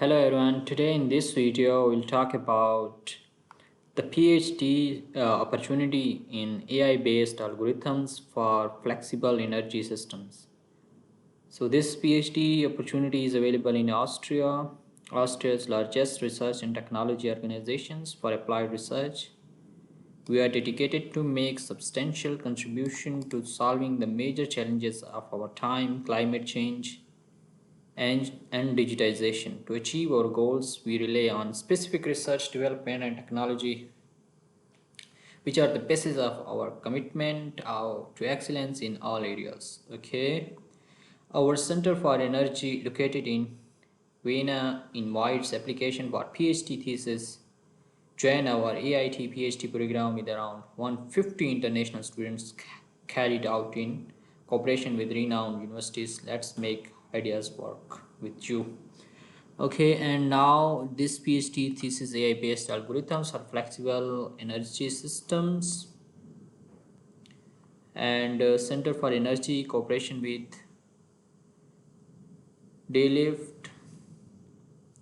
Hello everyone, today in this video we'll talk about the PhD opportunity in AI based algorithms for flexible energy systems. So this PhD opportunity is available in Austria, Austria's largest research and technology organizations for applied research. We are dedicated to make substantial contribution to solving the major challenges of our time, climate change, and digitization. To achieve our goals, we rely on specific research, development, and technology, which are the basis of our commitment to excellence in all areas. Okay, our Center for Energy, located in Vienna, invites application for PhD thesis. Join our AIT PhD program with around 150 international students carried out in cooperation with renowned universities. Let's make ideas work with you. Okay, and now this PhD thesis AI based algorithms for flexible energy systems and Center for Energy cooperation with Daylift.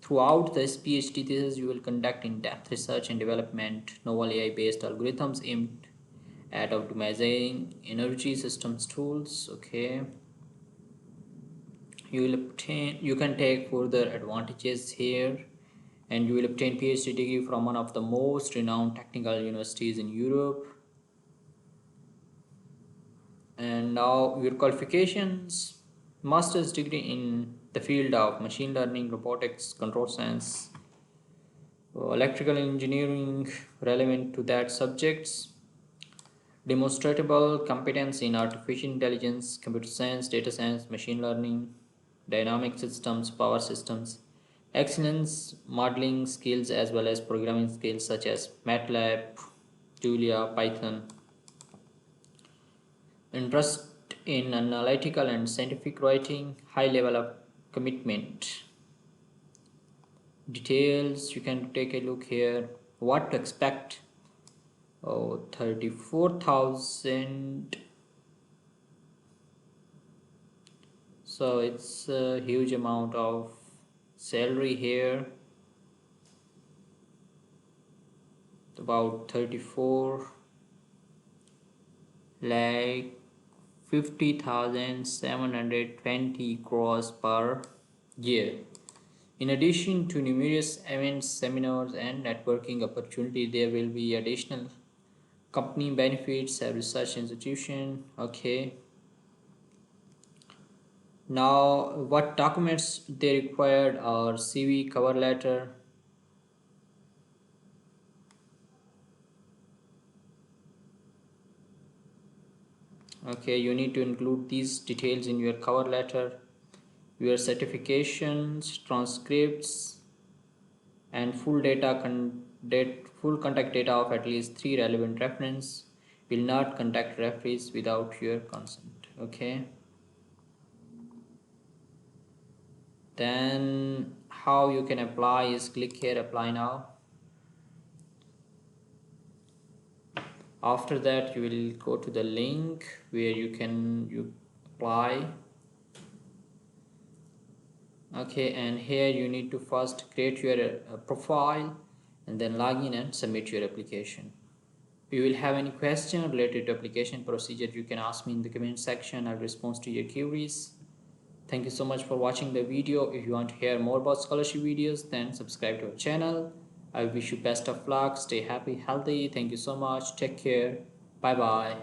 Throughout this PhD thesis, you will conduct in-depth research and development novel AI-based algorithms aimed at optimizing energy systems tools. Okay, you can take further advantages here, and you will obtain PhD degree from one of the most renowned technical universities in Europe. And now your qualifications: master's degree in the field of machine learning, robotics, control science, electrical engineering relevant to that subjects, demonstrable competence in artificial intelligence, computer science, data science, machine learning, dynamic systems, power systems, excellence modeling skills as well as programming skills such as MATLAB, Julia, Python, interest in analytical and scientific writing, high level of commitment. Details, you can take a look here. What to expect? 34,000. So it's a huge amount of salary here, about 34 lakh 50,720 gross per year. In addition to numerous events, seminars, and networking opportunities, there will be additional company benefits, a research institution. Okay. Now, what documents they required are CV, cover letter, okay, you need to include these details in your cover letter, your certifications, transcripts, and full contact data of at least 3 relevant references. Will not contact referees without your consent. Okay, then how you can apply is click here, apply now. After that, you will go to the link where you apply. Okay, and here you need to first create your profile and then log in and submit your application. If you will have any question related to application procedure, you can ask me in the comment section. I'll respond to your queries. Thank you so much for watching the video. If you want to hear more about scholarship videos, then subscribe to our channel. I wish you best of luck. Stay happy, healthy. Thank you so much. Take care. Bye bye.